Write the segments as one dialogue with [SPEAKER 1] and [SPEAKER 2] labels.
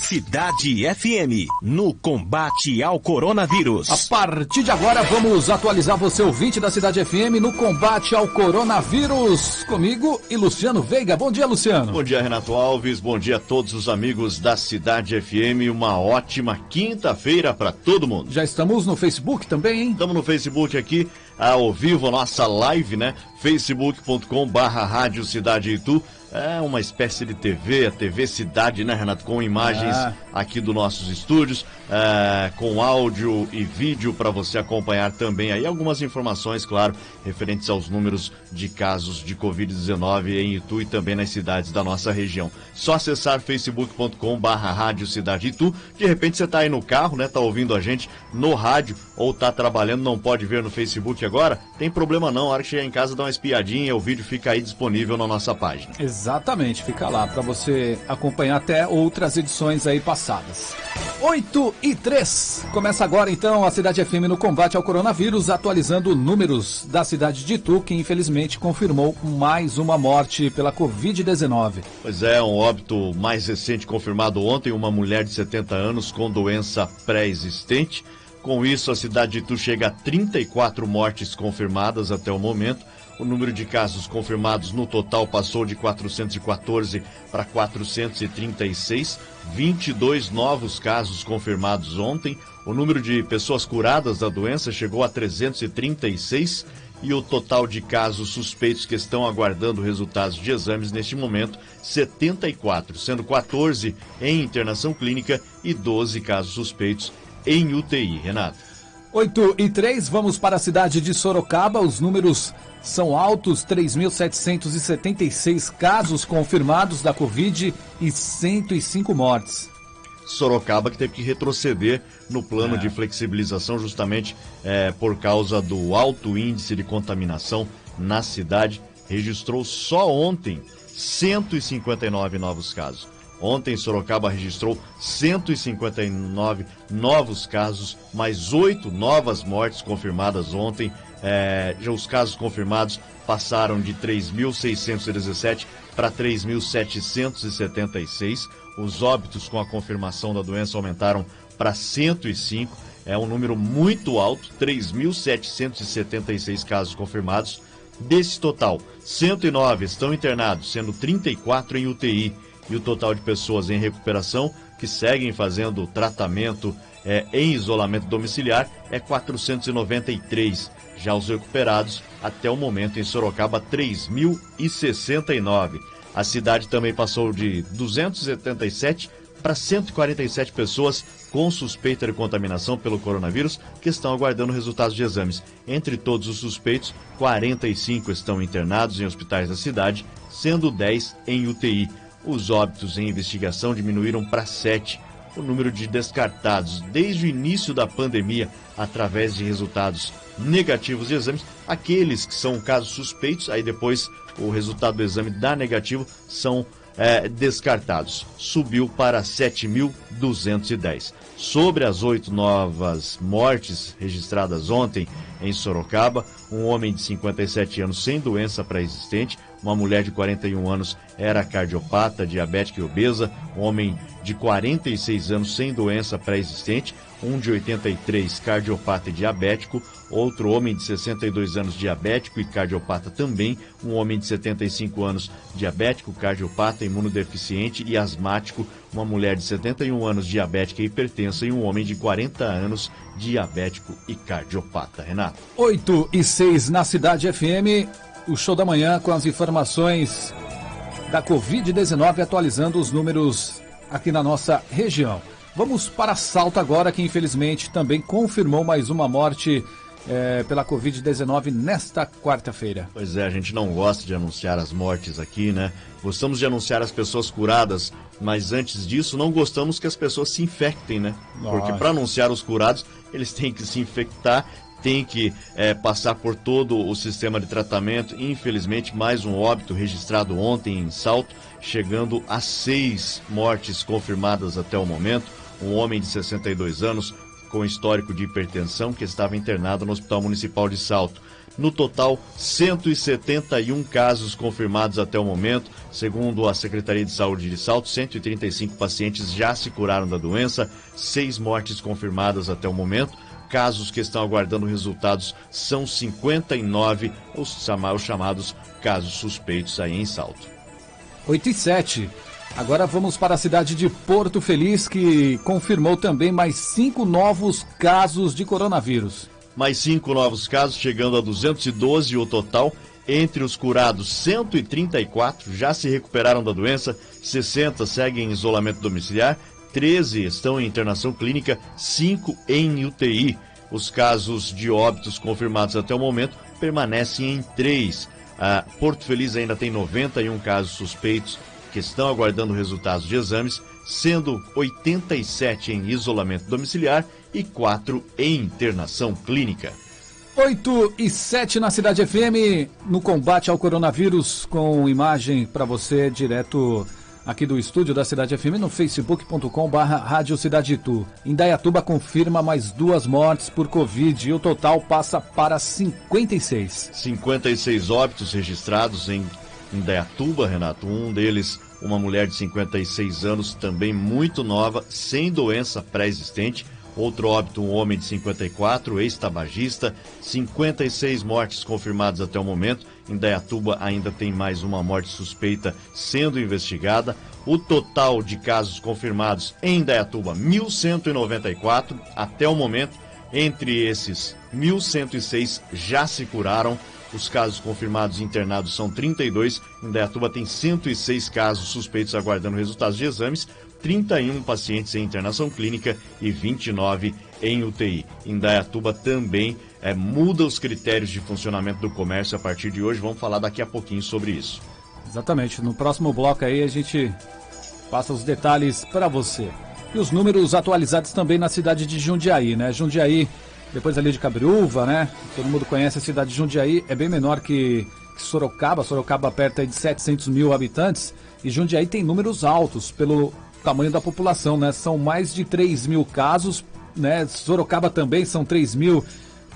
[SPEAKER 1] Cidade FM, no combate ao coronavírus.
[SPEAKER 2] A partir de agora, vamos atualizar você, ouvinte da Cidade FM, no combate ao coronavírus. Comigo e Luciano Veiga. Bom dia, Luciano.
[SPEAKER 3] Bom dia, Renato Alves. Bom dia a todos os amigos da Cidade FM. Uma ótima quinta-feira para todo mundo.
[SPEAKER 2] Já estamos no Facebook também, hein?
[SPEAKER 3] Estamos no Facebook aqui, ao vivo, nossa live, né? facebook.com/Rádio Cidade Itu. É uma espécie de TV, a TV Cidade, né, Renato? Com imagens aqui dos nossos estúdios, com áudio e vídeo para você acompanhar também aí algumas informações, claro, referentes aos números de casos de Covid-19 em Itu e também nas cidades da nossa região. Só acessar facebook.com/Rádio Cidade Itu. De repente você tá aí no carro, né? Tá ouvindo a gente no rádio ou tá trabalhando, não pode ver no Facebook agora? Tem problema não, a hora que chegar em casa dá uma espiadinha, o vídeo fica aí disponível na nossa página.
[SPEAKER 2] Exatamente, fica lá para você acompanhar até outras edições aí passadas. 8h03. Começa agora então a Cidade FM no combate ao coronavírus, atualizando números da cidade de Itu, que infelizmente confirmou mais uma morte pela Covid-19.
[SPEAKER 3] Pois é, um óbito mais recente confirmado ontem, uma mulher de 70 anos com doença pré-existente. Com isso, a cidade de Itu chega a 34 mortes confirmadas até o momento. O número de casos confirmados no total passou de 414 para 436, 22 novos casos confirmados ontem. O número de pessoas curadas da doença chegou a 336 e o total de casos suspeitos que estão aguardando resultados de exames neste momento, 74, sendo 14 em internação clínica e 12 casos suspeitos em UTI. Renato.
[SPEAKER 2] 8h03, vamos para a cidade de Sorocaba. Os números são altos, 3.776 casos confirmados da Covid e 105 mortes.
[SPEAKER 3] Sorocaba que teve que retroceder no plano de flexibilização justamente por causa do alto índice de contaminação na cidade. Registrou só ontem 159 novos casos. Ontem, Sorocaba registrou 159 novos casos, mais 8 novas mortes confirmadas ontem. Já os casos confirmados passaram de 3.617 para 3.776. Os óbitos com a confirmação da doença aumentaram para 105. É um número muito alto, 3.776 casos confirmados. Desse total, 109 estão internados, sendo 34 em UTI. E o total de pessoas em recuperação que seguem fazendo tratamento em isolamento domiciliar é 493. Já os recuperados, até o momento em Sorocaba, 3.069. A cidade também passou de 277 para 147 pessoas com suspeita de contaminação pelo coronavírus que estão aguardando resultados de exames. Entre todos os suspeitos, 45 estão internados em hospitais da cidade, sendo 10 em UTI. Os óbitos em investigação diminuíram para 7. O número de descartados desde o início da pandemia, através de resultados negativos de exames, aqueles que são casos suspeitos, aí depois o resultado do exame dá negativo, são descartados. Subiu para 7.210. Sobre as 8 novas mortes registradas ontem em Sorocaba, um homem de 57 anos sem doença pré-existente, uma mulher de 41 anos era cardiopata, diabética e obesa, um homem de 46 anos sem doença pré-existente, um de 83 cardiopata e diabético, outro homem de 62 anos diabético e cardiopata também, um homem de 75 anos diabético, cardiopata, imunodeficiente e asmático, uma mulher de 71 anos diabética e hipertensa e um homem de 40 anos diabético e cardiopata. Renato.
[SPEAKER 2] 8h06 na Cidade FM, o show da manhã com as informações da Covid-19, atualizando os números aqui na nossa região. Vamos para Salto agora, que infelizmente também confirmou mais uma morte pela Covid-19 nesta quarta-feira.
[SPEAKER 3] Pois é, a gente não gosta de anunciar as mortes aqui, né? Gostamos de anunciar as pessoas curadas, mas antes disso não gostamos que as pessoas se infectem, né?
[SPEAKER 2] Nossa.
[SPEAKER 3] Porque para anunciar os curados, eles têm que se infectar, tem que passar por todo o sistema de tratamento. Infelizmente, mais um óbito registrado ontem em Salto, chegando a 6 mortes confirmadas até o momento. Um homem de 62 anos com histórico de hipertensão que estava internado no Hospital Municipal de Salto. No total, 171 casos confirmados até o momento. Segundo a Secretaria de Saúde de Salto, 135 pacientes já se curaram da doença, 6 mortes confirmadas até o momento. Casos que estão aguardando resultados são 59, os chamados casos suspeitos aí em Salto.
[SPEAKER 2] 8h07. Agora vamos para a cidade de Porto Feliz, que confirmou também mais 5 novos casos de coronavírus.
[SPEAKER 3] Mais 5 novos casos, chegando a 212 o total. Entre os curados, 134 já se recuperaram da doença, 60 seguem em isolamento domiciliar, 13 estão em internação clínica, 5 em UTI. Os casos de óbitos confirmados até o momento permanecem em 3. Porto Feliz ainda tem 91 casos suspeitos que estão aguardando resultados de exames, sendo 87 em isolamento domiciliar e 4 em internação clínica.
[SPEAKER 2] 8h07 na Cidade FM, no combate ao coronavírus, com imagem para você direto aqui do estúdio da Cidade FM no facebook.com/Rádio Cidade Itu. Indaiatuba confirma mais 2 mortes por Covid e o total passa para 56.
[SPEAKER 3] 56 óbitos registrados em Indaiatuba, Renato. Um deles, uma mulher de 56 anos, também muito nova, sem doença pré-existente. Outro óbito, um homem de 54, ex-tabagista. 56 mortes confirmadas até o momento. Indaiatuba ainda tem mais uma morte suspeita sendo investigada. O total de casos confirmados em Indaiatuba, 1.194 até o momento. Entre esses, 1.106 já se curaram. Os casos confirmados e internados são 32. Indaiatuba tem 106 casos suspeitos aguardando resultados de exames. 31 pacientes em internação clínica e 29 em UTI. Indaiatuba também muda os critérios de funcionamento do comércio a partir de hoje. Vamos falar daqui a pouquinho sobre isso.
[SPEAKER 2] Exatamente. No próximo bloco aí a gente passa os detalhes para você. E os números atualizados também na cidade de Jundiaí, né? Jundiaí, depois ali de Cabreúva, né? Todo mundo conhece a cidade de Jundiaí, é bem menor que Sorocaba. Sorocaba perto aí de 700 mil habitantes e Jundiaí tem números altos pelo tamanho da população, né? São mais de 3 mil casos, né? Sorocaba também são 3 mil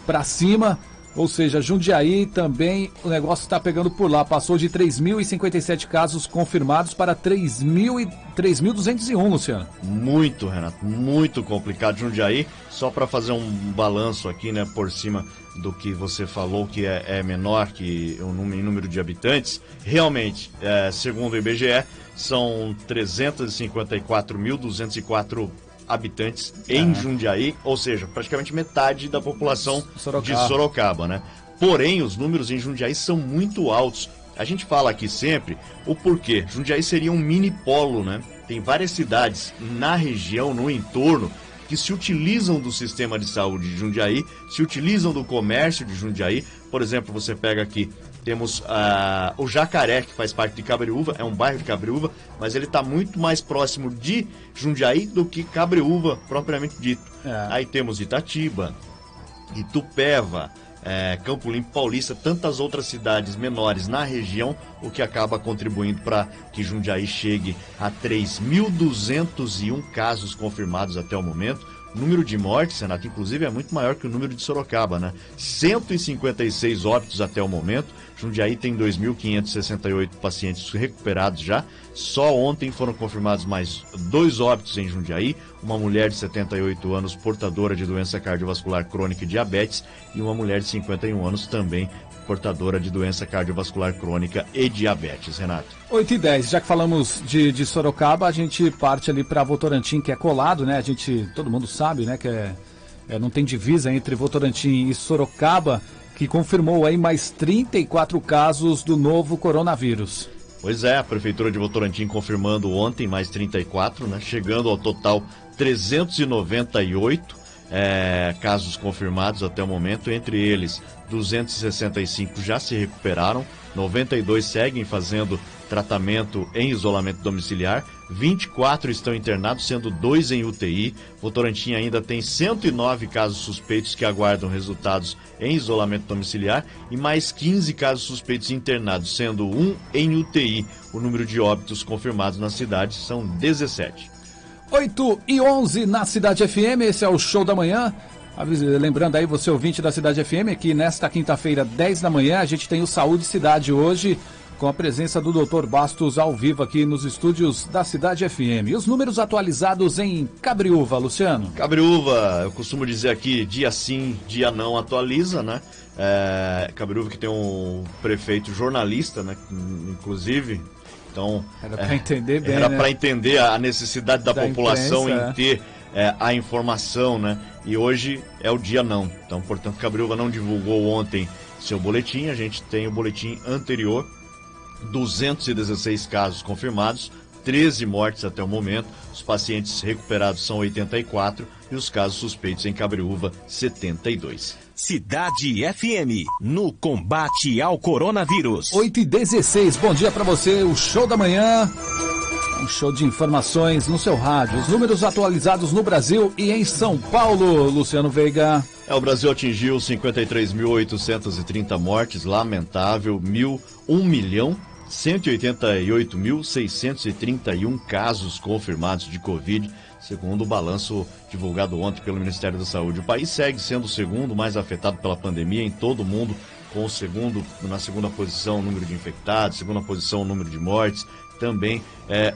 [SPEAKER 2] para cima, ou seja, Jundiaí também o negócio está pegando por lá, passou de 3.057 casos confirmados para 3.201, Luciano. Muito,
[SPEAKER 3] Renato, muito complicado. Jundiaí, só para fazer um balanço aqui, né, por cima do que você falou, que é menor que o número de habitantes, realmente, segundo o IBGE, são 354.204 habitantes em Jundiaí, ou seja, praticamente metade da população de Sorocaba, né? Porém, os números em Jundiaí são muito altos. A gente fala aqui sempre o porquê. Jundiaí seria um mini polo, né? Tem várias cidades na região, no entorno, que se utilizam do sistema de saúde de Jundiaí, se utilizam do comércio de Jundiaí. Por exemplo, você pega aqui, temos o Jacaré, que faz parte de Cabreúva, é um bairro de Cabreúva, mas ele está muito mais próximo de Jundiaí do que Cabreúva, propriamente dito. Aí temos Itatiba, Itupeva, Campo Limpo Paulista, tantas outras cidades menores na região, o que acaba contribuindo para que Jundiaí chegue a 3.201 casos confirmados até o momento. O número de mortes, Renato, inclusive é muito maior que o número de Sorocaba, né? 156 óbitos até o momento. Jundiaí tem 2.568 pacientes recuperados já. Só ontem foram confirmados mais 2 óbitos em Jundiaí. Uma mulher de 78 anos, portadora de doença cardiovascular crônica e diabetes, e uma mulher de 51 anos também portadora de doença cardiovascular crônica e diabetes, Renato.
[SPEAKER 2] 8h10, já que falamos de Sorocaba, a gente parte ali para Votorantim, que é colado, né? Todo mundo sabe, né, que não tem divisa entre Votorantim e Sorocaba, que confirmou aí mais 34 casos do novo coronavírus.
[SPEAKER 3] Pois é, a Prefeitura de Votorantim confirmando ontem mais 34, né? Chegando ao total 398 casos confirmados até o momento, entre eles 265 já se recuperaram, 92 seguem fazendo tratamento em isolamento domiciliar, 24 estão internados, sendo 2 em UTI. Votorantim ainda tem 109 casos suspeitos que aguardam resultados em isolamento domiciliar e mais 15 casos suspeitos internados, sendo 1 em UTI. O número de óbitos confirmados na cidade são 17.
[SPEAKER 2] 8h11 na Cidade FM, esse é o Show da Manhã. Lembrando aí, você ouvinte da Cidade FM, que nesta quinta-feira, 10 da manhã, a gente tem o Saúde Cidade hoje, com a presença do Dr. Bastos ao vivo aqui nos estúdios da Cidade FM. E os números atualizados em Cabriúva, Luciano?
[SPEAKER 3] Cabriúva, eu costumo dizer aqui, dia sim, dia não atualiza, né? Cabriúva que tem um prefeito jornalista, né? Inclusive, então...
[SPEAKER 2] Era para entender bem,
[SPEAKER 3] Era
[SPEAKER 2] né?
[SPEAKER 3] para entender a necessidade da população
[SPEAKER 2] imprensa,
[SPEAKER 3] em ter a informação, né? E hoje é o dia não. Então, portanto, Cabriúva não divulgou ontem seu boletim. A gente tem o boletim anterior, 216 casos confirmados, 13 mortes até o momento. Os pacientes recuperados são 84 e os casos suspeitos em Cabriúva, 72.
[SPEAKER 1] Cidade FM, no combate ao coronavírus.
[SPEAKER 2] 8h16, bom dia para você, o Show da Manhã. Um show de informações no seu rádio. Os números atualizados no Brasil e em São Paulo, Luciano Veiga.
[SPEAKER 3] O Brasil atingiu 53.830 mortes, lamentável, 1.188.631 casos confirmados de Covid, segundo o balanço divulgado ontem pelo Ministério da Saúde. O país segue sendo o segundo mais afetado pela pandemia em todo o mundo, com na segunda posição o número de infectados, segunda posição o número de mortes, também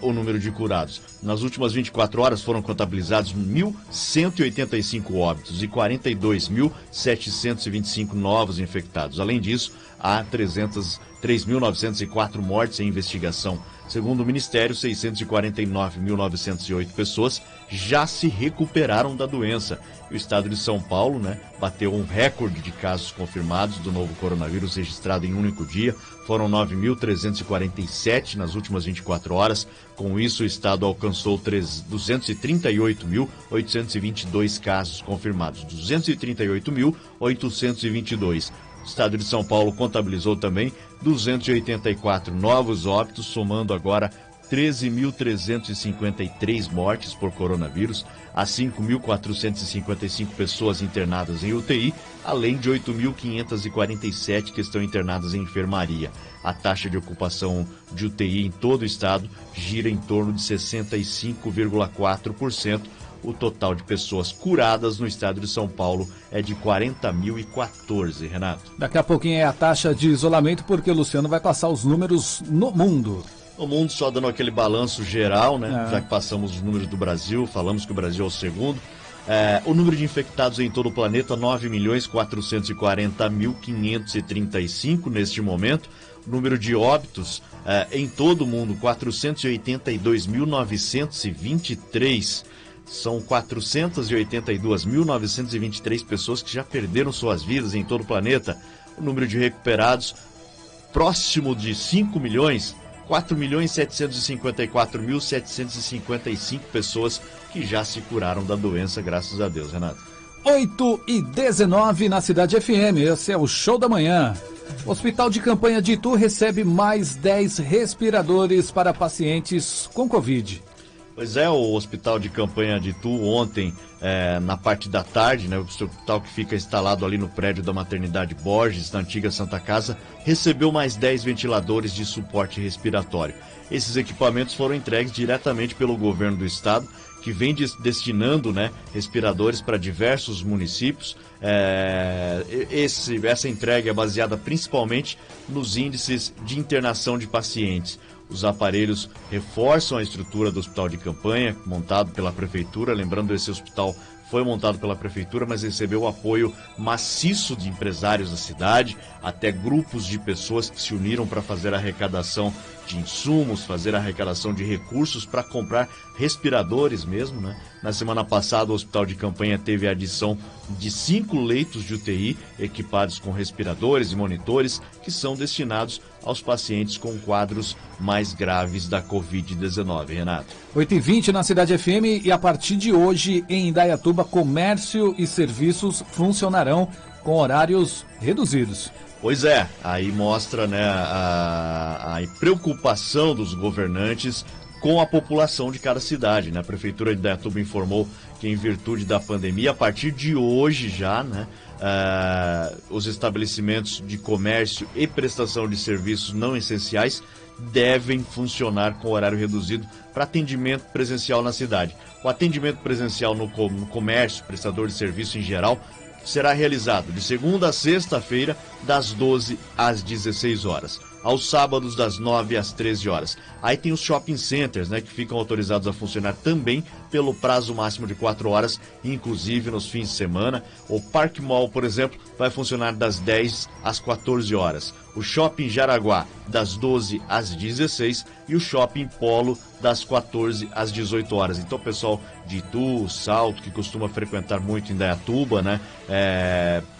[SPEAKER 3] o número de curados. Nas últimas 24 horas foram contabilizados 1.185 óbitos e 42.725 novos infectados. Além disso, há 3.904 mortes em investigação. Segundo o Ministério, 649.908 pessoas já se recuperaram da doença. E o estado de São Paulo, bateu um recorde de casos confirmados do novo coronavírus registrado em um único dia. Foram 9.347 nas últimas 24 horas. Com isso, o estado alcançou 238.822 casos confirmados. 238.822. O estado de São Paulo contabilizou também 284 novos óbitos, somando agora 13.353 mortes por coronavírus, há 5.455 pessoas internadas em UTI, além de 8.547 que estão internadas em enfermaria. A taxa de ocupação de UTI em todo o estado gira em torno de 65,4%. O total de pessoas curadas no estado de São Paulo é de 40.014, Renato.
[SPEAKER 2] Daqui a pouquinho é a taxa de isolamento, porque o Luciano vai passar os números no mundo.
[SPEAKER 3] No mundo, só dando aquele balanço geral, já que passamos os números do Brasil, falamos que o Brasil é o segundo. O número de infectados em todo o planeta, 9.440.535 neste momento. O número de óbitos em todo o mundo, 482.923. São 482.923 pessoas que já perderam suas vidas em todo o planeta. O número de recuperados, próximo de 5 milhões, 4.754.755 pessoas que já se curaram da doença, graças a Deus, Renato.
[SPEAKER 2] 8h19 na Cidade FM, esse é o Show da Manhã. O Hospital de Campanha de Itu recebe mais 10 respiradores para pacientes com Covid.
[SPEAKER 3] Pois é, o Hospital de Campanha de Itu ontem, na parte da tarde, o hospital que fica instalado ali no prédio da Maternidade Borges, na antiga Santa Casa, recebeu mais 10 ventiladores de suporte respiratório. Esses equipamentos foram entregues diretamente pelo governo do estado, que vem destinando respiradores para diversos municípios. Essa entrega é baseada principalmente nos índices de internação de pacientes. Os aparelhos reforçam a estrutura do hospital de campanha, montado pela prefeitura. Lembrando, esse hospital foi montado pela prefeitura, mas recebeu o apoio maciço de empresários da cidade, até grupos de pessoas que se uniram para fazer a arrecadação de insumos, fazer a arrecadação de recursos para comprar respiradores mesmo, Na semana passada, o hospital de campanha teve a adição de 5 leitos de UTI equipados com respiradores e monitores que são destinados aos pacientes com quadros mais graves da Covid-19, Renato.
[SPEAKER 2] 8h20 na Cidade FM e a partir de hoje em Indaiatuba, comércio e serviços funcionarão com horários reduzidos.
[SPEAKER 3] Pois é, aí mostra a preocupação dos governantes com a população de cada cidade. A Prefeitura de Indaiatuba informou que, em virtude da pandemia, a partir de hoje já, os estabelecimentos de comércio e prestação de serviços não essenciais devem funcionar com horário reduzido para atendimento presencial na cidade. O atendimento presencial no comércio, prestador de serviço em geral, será realizado de segunda a sexta-feira, das 12 às 16 horas. Aos sábados, das 9 às 13 horas. Aí tem os shopping centers, né, que ficam autorizados a funcionar também pelo prazo máximo de 4 horas, inclusive nos fins de semana. O Parque Mall, por exemplo, vai funcionar das 10 às 14 horas. O Shopping Jaraguá, das 12 às 16 e o Shopping Polo, das 14 às 18 horas. Então, pessoal de Itu, Salto, que costuma frequentar muito Indaiatuba, né,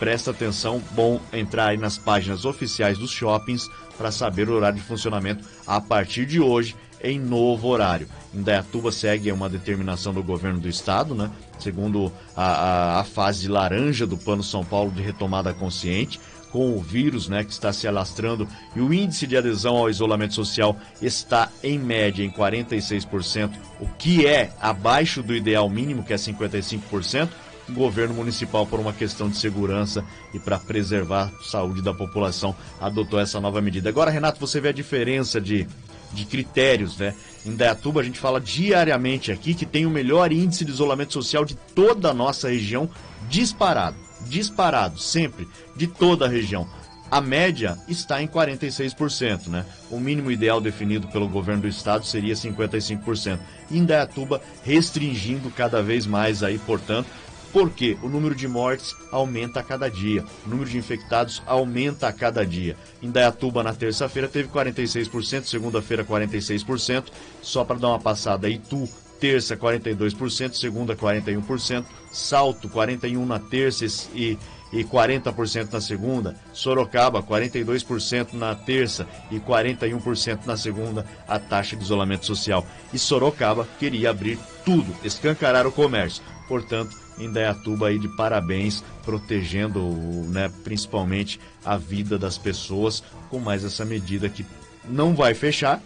[SPEAKER 3] presta atenção, bom entrar aí nas páginas oficiais dos shoppings para saber o horário de funcionamento a partir de hoje, em novo horário. Indaiatuba segue uma determinação do governo do estado, né? Segundo a fase laranja do Plano São Paulo de retomada consciente, com o vírus, né, que está se alastrando, e o índice de adesão ao isolamento social está em média em 46%, o que é abaixo do ideal mínimo, que é 55%. O governo municipal, por uma questão de segurança e para preservar a saúde da população, adotou essa nova medida. Agora, Renato, você vê a diferença de critérios, né? Em Indaiatuba, a gente fala diariamente aqui que tem o melhor índice de isolamento social de toda a nossa região, disparado, sempre, de toda a região. A média está em 46%, né? O mínimo ideal definido pelo governo do estado seria 55%. E Indaiatuba restringindo cada vez mais aí, portanto, porque o número de mortes aumenta a cada dia, o número de infectados aumenta a cada dia. Indaiatuba na terça-feira teve 46%, segunda-feira 46%, só para dar uma passada, Itu, terça 42%, segunda 41%, Salto 41% na terça e 40% na segunda, Sorocaba 42% na terça e 41% na segunda, a taxa de isolamento social. E Sorocaba queria abrir tudo, escancarar o comércio. Portanto, Indaiatuba aí de parabéns, protegendo, né, principalmente a vida das pessoas, com mais essa medida que não vai fechar,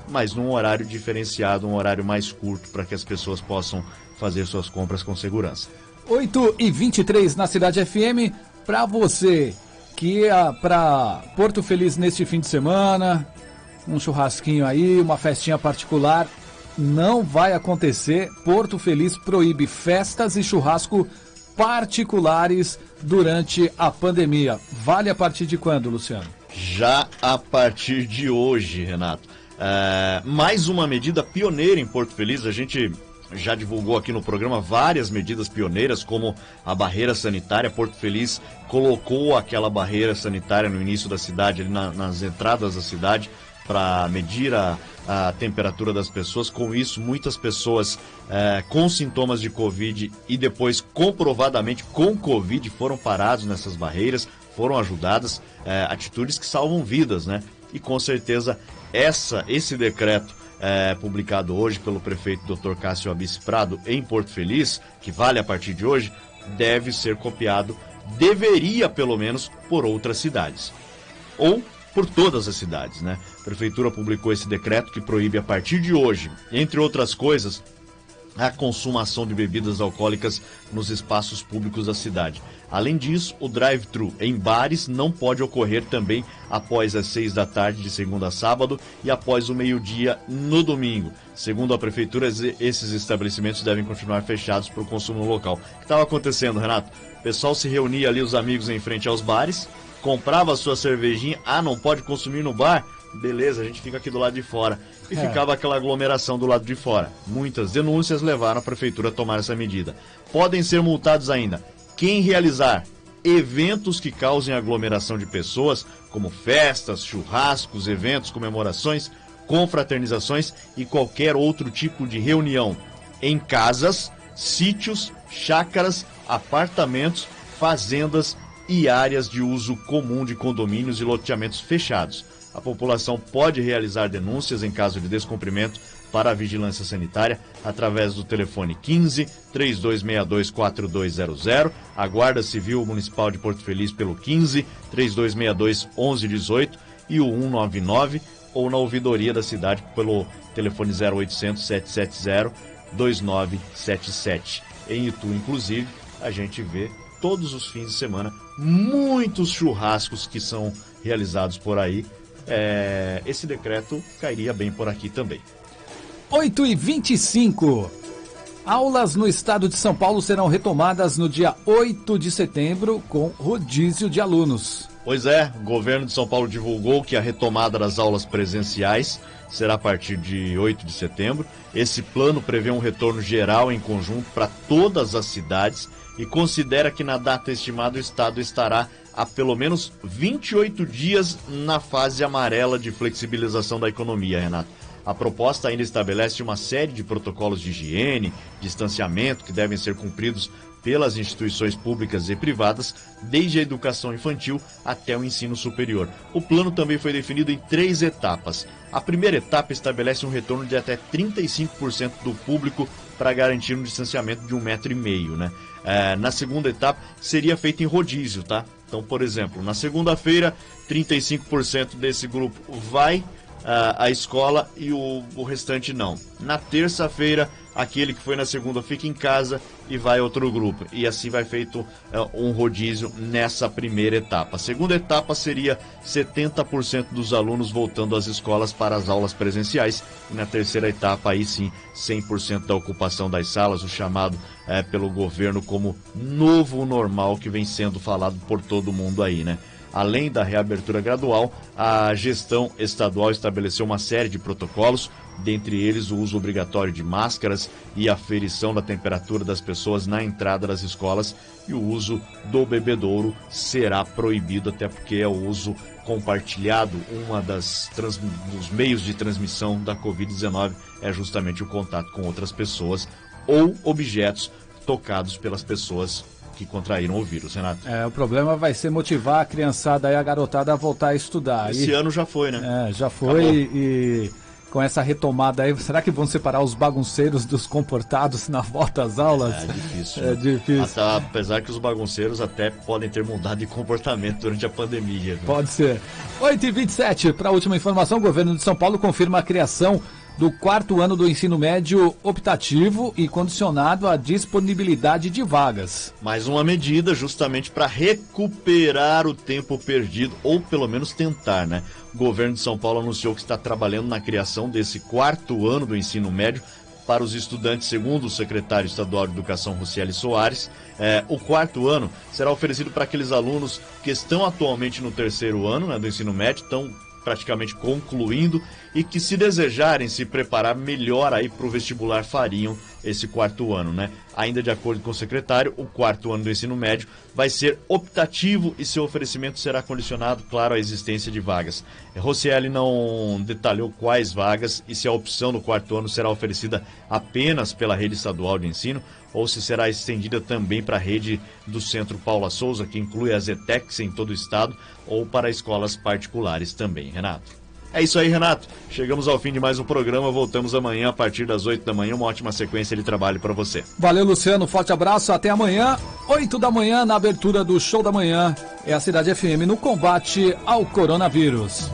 [SPEAKER 3] mas num horário diferenciado, um horário mais curto, para que as pessoas possam fazer suas compras com segurança.
[SPEAKER 2] 8h23 na Cidade FM, para você que ia para Porto Feliz neste fim de semana, um churrasquinho aí, uma festinha particular, não vai acontecer. Porto Feliz proíbe festas e churrasco particulares durante a pandemia. Vale a partir de quando, Luciano?
[SPEAKER 3] Já a partir de hoje, Renato. Mais uma medida pioneira em Porto Feliz. A gente já divulgou aqui no programa várias medidas pioneiras, como a barreira sanitária. Porto Feliz colocou aquela barreira sanitária no início da cidade, ali nas entradas da cidade, para medir a temperatura das pessoas. Com isso, muitas pessoas com sintomas de Covid e depois comprovadamente com Covid foram parados nessas barreiras, foram ajudadas, atitudes que salvam vidas, né? E com certeza esse decreto publicado hoje pelo prefeito Dr. Cássio Abis Prado em Porto Feliz, que vale a partir de hoje, deve ser copiado, deveria pelo menos, por outras cidades. Ou por todas as cidades, né? A prefeitura publicou esse decreto que proíbe a partir de hoje, entre outras coisas, a consumação de bebidas alcoólicas nos espaços públicos da cidade. Além disso, o drive-thru em bares não pode ocorrer também após as 6 da tarde de segunda a sábado e após o meio-dia no domingo. Segundo a prefeitura, esses estabelecimentos devem continuar fechados para o consumo local. O que estava acontecendo, Renato? O pessoal se reunia ali, os amigos em frente aos bares, comprava a sua cervejinha, não pode consumir no bar? Beleza, a gente fica aqui do lado de fora. E ficava aquela aglomeração do lado de fora. Muitas denúncias levaram a prefeitura a tomar essa medida. Podem ser multados ainda quem realizar eventos que causem aglomeração de pessoas, como festas, churrascos, eventos, comemorações, confraternizações e qualquer outro tipo de reunião em casas, sítios, chácaras, apartamentos, fazendas e áreas de uso comum de condomínios e loteamentos fechados. A população pode realizar denúncias em caso de descumprimento para a Vigilância Sanitária através do telefone 15 3262 4200, a Guarda Civil Municipal de Porto Feliz pelo 15 3262 1118 e o 199, ou na ouvidoria da cidade pelo telefone 0800 770 2977. Em Itu, inclusive, a gente vê todos os fins de semana muitos churrascos que são realizados por aí, esse decreto cairia bem por aqui também.
[SPEAKER 2] 8h25. Aulas no estado de São Paulo serão retomadas no dia 8 de setembro com rodízio de alunos.
[SPEAKER 3] Pois é, o governo de São Paulo divulgou que a retomada das aulas presenciais será a partir de 8 de setembro. Esse plano prevê um retorno geral em conjunto para todas as cidades e considera que na data estimada o estado estará há pelo menos 28 dias na fase amarela de flexibilização da economia, Renato. A proposta ainda estabelece uma série de protocolos de higiene, distanciamento que devem ser cumpridos pelas instituições públicas e privadas, desde a educação infantil até o ensino superior. O plano também foi definido em 3 etapas. A primeira etapa estabelece um retorno de até 35% do público para garantir um distanciamento de 1,5 metro, né? Na segunda etapa seria feito em rodízio, tá? Então, por exemplo, na segunda-feira, 35% desse grupo vai à escola e o restante não. Na terça-feira, aquele que foi na segunda fica em casa e vai outro grupo. E assim vai feito um rodízio nessa primeira etapa. A segunda etapa seria 70% dos alunos voltando às escolas para as aulas presenciais. E na terceira etapa, aí sim, 100% da ocupação das salas, o chamado pelo governo como novo normal que vem sendo falado por todo mundo aí, né? Além da reabertura gradual, a gestão estadual estabeleceu uma série de protocolos, dentre eles o uso obrigatório de máscaras e a aferição da temperatura das pessoas na entrada das escolas, e o uso do bebedouro será proibido, até porque é o uso compartilhado. Dos meios de transmissão da Covid-19 é justamente o contato com outras pessoas ou objetos tocados pelas pessoas que contraíram o vírus, Renato.
[SPEAKER 2] O problema vai ser motivar a criançada e a garotada a voltar a estudar.
[SPEAKER 3] Esse ano já foi, né?
[SPEAKER 2] Já foi. E com essa retomada aí, será que vão separar os bagunceiros dos comportados na volta às aulas?
[SPEAKER 3] É difícil.
[SPEAKER 2] É difícil.
[SPEAKER 3] Apesar que os bagunceiros até podem ter mudado de comportamento durante a pandemia. Viu?
[SPEAKER 2] Pode ser. 8h27, para a última informação, o governo de São Paulo confirma a criação do 4º ano do ensino médio optativo e condicionado à disponibilidade de vagas.
[SPEAKER 3] Mais uma medida justamente para recuperar o tempo perdido, ou pelo menos tentar, né? O governo de São Paulo anunciou que está trabalhando na criação desse 4º ano do ensino médio para os estudantes, segundo o secretário estadual de Educação, Rocieli Soares. O 4º ano será oferecido para aqueles alunos que estão atualmente no 3º ano, né, do ensino médio, estão praticamente concluindo, e que, se desejarem se preparar melhor aí para o vestibular, fariam esse 4º ano, né? Ainda de acordo com o secretário, o 4º ano do ensino médio vai ser optativo e seu oferecimento será condicionado, claro, à existência de vagas. Rocieli não detalhou quais vagas e se a opção do 4º ano será oferecida apenas pela rede estadual de ensino ou se será estendida também para a rede do Centro Paula Souza, que inclui as ETECs em todo o estado, ou para escolas particulares também, Renato. É isso aí, Renato. Chegamos ao fim de mais um programa. Voltamos amanhã a partir das 8 da manhã. Uma ótima sequência de trabalho para você.
[SPEAKER 2] Valeu, Luciano. Forte abraço. Até amanhã, 8 da manhã, na abertura do Show da Manhã. É a Cidade FM no combate ao coronavírus.